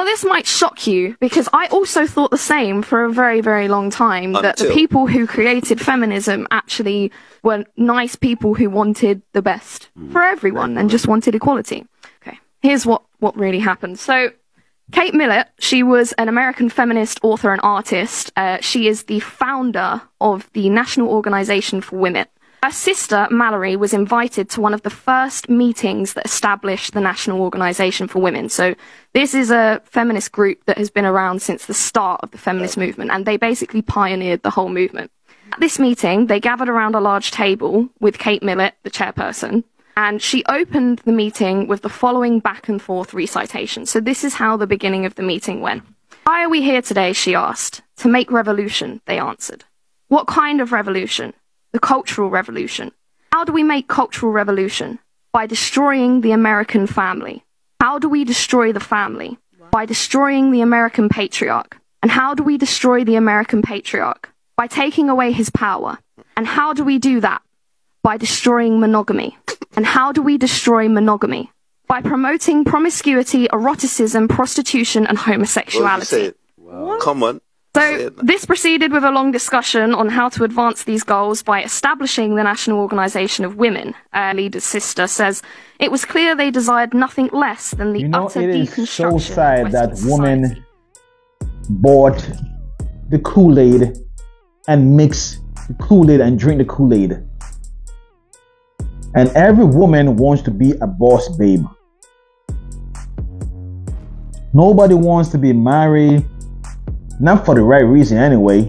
Well, this might shock you, because I also thought the same for a very, very long time, that the people who created feminism actually were nice people who wanted the best for everyone and just wanted equality. Okay, here's what really happened. So, Kate Millett, she was an American feminist author and artist. She is the founder of the National Organization for Women. Her sister, Mallory, was invited to one of the first meetings that established the National Organization for Women. So this is a feminist group that has been around since the start of the feminist movement, and they basically pioneered the whole movement. At this meeting, they gathered around a large table with Kate Millett, the chairperson, and she opened the meeting with the following back and forth recitation. So this is how the beginning of the meeting went. Why are we here today, she asked. To make revolution, they answered. What kind of revolution? The cultural revolution. How do we make cultural revolution? By destroying the American family. How do we destroy the family? By destroying the American patriarch. And how do we destroy the American patriarch? By taking away his power. And how do we do that? By destroying monogamy. And how do we destroy monogamy? By promoting promiscuity, eroticism, prostitution, and homosexuality. Wow. Come on. So this proceeded with a long discussion on how to advance these goals by establishing the National Organization of Women. Leader's sister says it was clear they desired nothing less than the utter deconstruction. It is so sad that women bought the Kool-Aid and mix the Kool-Aid and drink the Kool-Aid. And every woman wants to be a boss babe. Nobody wants to be married. Not for the right reason anyway.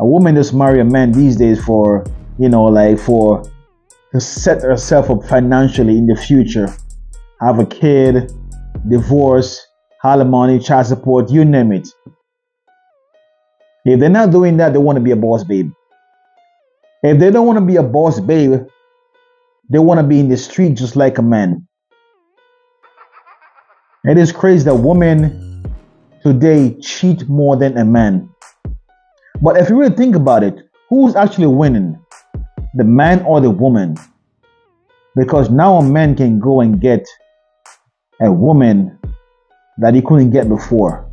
A woman just marry a man these days for, you know, like to set herself up financially in the future. Have a kid, divorce, alimony, child support, you name it. If they're not doing that, they want to be a boss babe. If they don't want to be a boss babe, they want to be in the street just like a man. It is crazy that women today cheat more than a man. But if you really think about it, who's actually winning? The man or the woman? Because now a man can go and get a woman that he couldn't get before.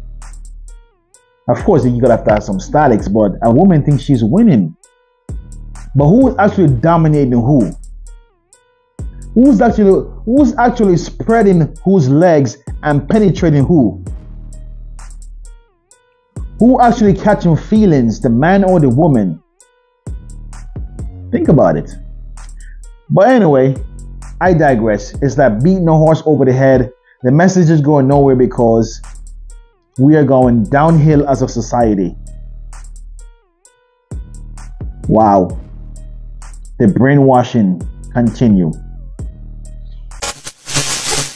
Of course, you gotta have to have some statics, but a woman thinks she's winning. But who's actually dominating who? Who's actually spreading whose legs and penetrating who? Who actually catching feelings, the man or the woman? Think about it. But anyway, I digress. It's like beating a horse over the head. The message is going nowhere because we are going downhill as a society. Wow. The brainwashing continue.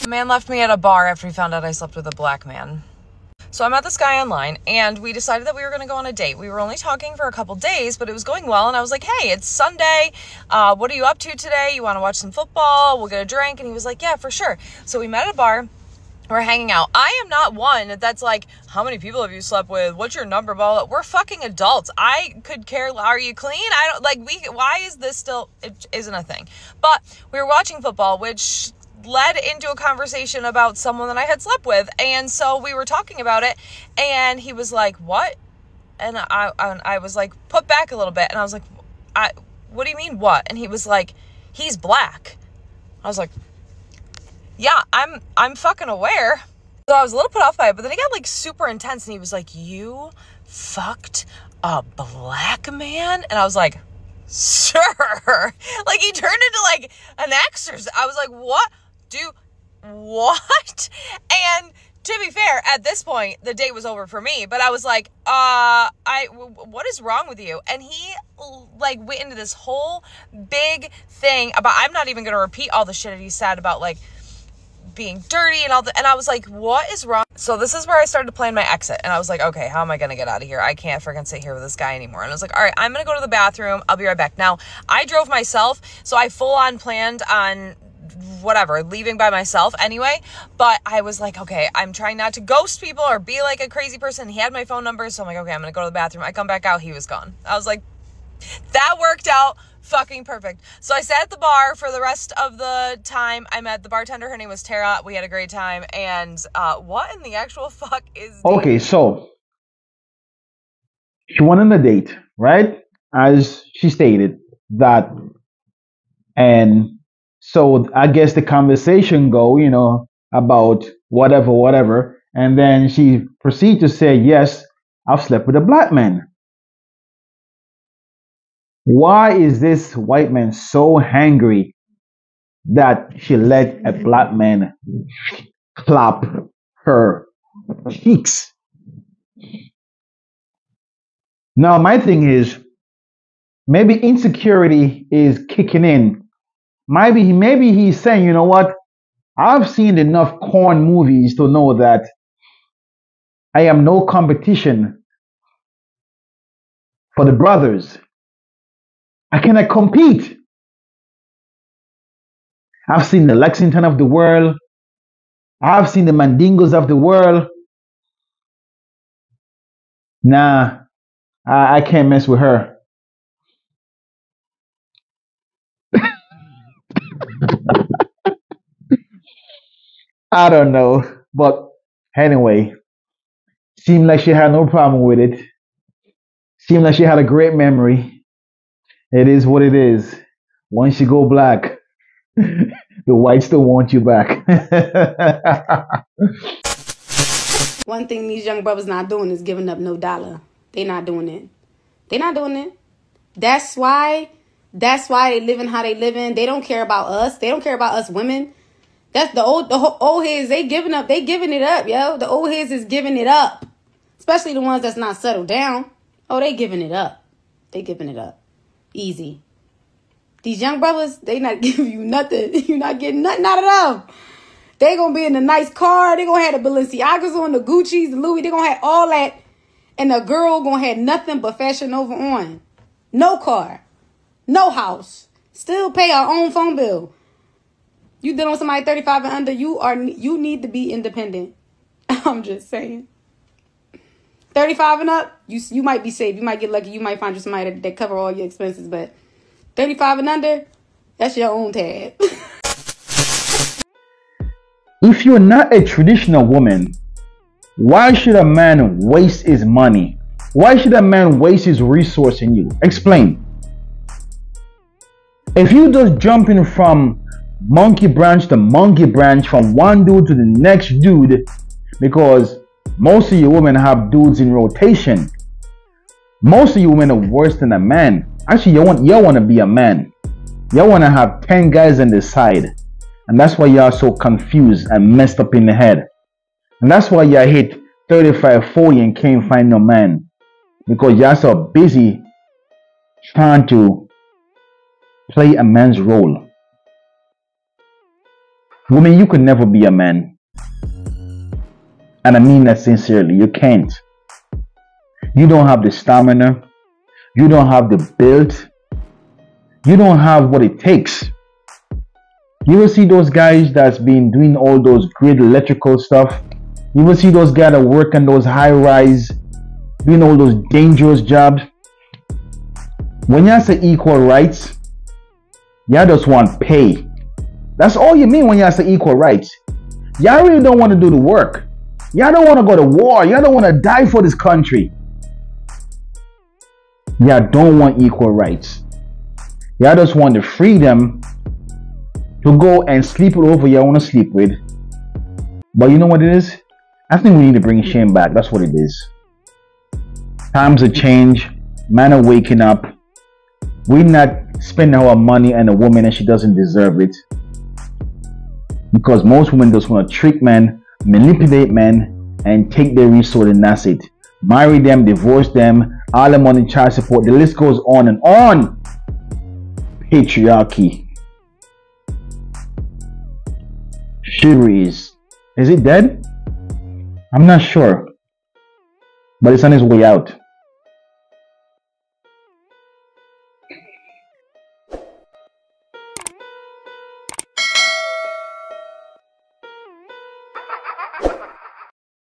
A man left me at a bar after he found out I slept with a black man. So I met this guy online, and we decided that we were going to go on a date. We were only talking for a couple days, but it was going well, and I was like, hey, it's Sunday. What are you up to today? You want to watch some football? We'll get a drink. And he was like, yeah, for sure. So we met at a bar. We're hanging out. I am not one that's like, how many people have you slept with? What's your number? Blah, blah. We're fucking adults. I could care. Are you clean? I don't like, why is this still, it isn't a thing. But we were watching football, which led into a conversation about someone that I had slept with. And so we were talking about it, and he was like, what? And I was like, put back a little bit. And I was like, what do you mean what? And he was like, he's black. I was like, yeah, I'm fucking aware. So I was a little put off by it, but then he got like super intense, and he was like, you fucked a black man? And I was like, sir. Like, he turned into like an exorcist. I was like, what? What? And to be fair, at this point, the date was over for me, but I was like, what is wrong with you? And he like went into this whole big thing about, I'm not even going to repeat all the shit that he said about like being dirty and all that. And I was like, what is wrong? So this is where I started to plan my exit. And I was like, okay, how am I going to get out of here? I can't freaking sit here with this guy anymore. And I was like, all right, I'm going to go to the bathroom. I'll be right back. Now, I drove myself, so I full on planned on whatever, leaving by myself anyway. But I was like, okay, I'm trying not to ghost people or be like a crazy person. He had my phone number, so I'm like, okay, I'm going to go to the bathroom. I come back out, he was gone. I was like, that worked out Fucking perfect. So I sat at the bar for the rest of the time. I met the bartender. Her name was Tara. We had a great time. And what in the actual fuck is... Okay, so she went on a date, right? As she stated that, and so I guess the conversation go, about whatever, and then she proceeded to say, "Yes, I've slept with a black man." Why is this white man so angry that she let a black man clap her cheeks? Now, my thing is, maybe insecurity is kicking in. Maybe he's saying, you know what? I've seen enough corn movies to know that I am no competition for the brothers. I cannot compete. I've seen the Lexington of the world. I've seen the Mandingos of the world. Nah, I can't mess with her. I don't know. But anyway, seemed like she had no problem with it. Seemed like she had a great memory. It is what it is. Once you go black, the whites still want you back. One thing these young brothers not doing is giving up no dollar. They not doing it. They not doing it. That's why they living how they living. They don't care about us. They don't care about us women. That's the old heads. They giving up. They giving it up, yo. The old heads is giving it up. Especially the ones that's not settled down. Oh, they giving it up. They giving it up. Easy. These young brothers, they not giving you nothing. You not getting nothing out of them. They gonna be in a nice car. They gonna have the Balenciagas on, the Gucci's, the Louis. They gonna have all that. And the girl gonna have nothing but Fashion Nova on. No car. No house. Still pay our own phone bill. You dealing with somebody 35 and under, you need to be independent. I'm just saying. 35 and up, you might be safe. You might get lucky. You might find you somebody that cover all your expenses. But 35 and under, that's your own tab. If you're not a traditional woman, why should a man waste his money? Why should a man waste his resource in you? Explain. If you just jumping from monkey branch to monkey branch, from one dude to the next dude, because most of you women have dudes in rotation. Most of you women are worse than a man. Actually, y'all want to be a man. Y'all want to have 10 guys on the side. And that's why y'all so confused and messed up in the head. And that's why y'all hit 35, 40 and can't find no man. Because y'all so busy trying to play a man's role. Women, you could never be a man. And I mean that sincerely. You can't. You don't have the stamina. You don't have the build. You don't have what it takes. You will see those guys that's been doing all those grid electrical stuff. You will see those guys that work on those high rise, doing all those dangerous jobs. When you say equal rights, you just want pay. That's all you mean when you say equal rights. Y'all really don't want to do the work. Y'all don't want to go to war. Y'all don't want to die for this country. Y'all don't want equal rights. Y'all just want the freedom to go and sleep with whoever y'all want to sleep with. But you know what it is? I think we need to bring shame back. That's what it is. Times have changed. Men are waking up. We're not spending our money on a woman and she doesn't deserve it. Because most women just want to trick men, manipulate men, and take their resource and that's it. Marry them, divorce them, all the money, child support. The list goes on and on. Patriarchy. Chivalry is it dead? I'm not sure. But it's on its way out.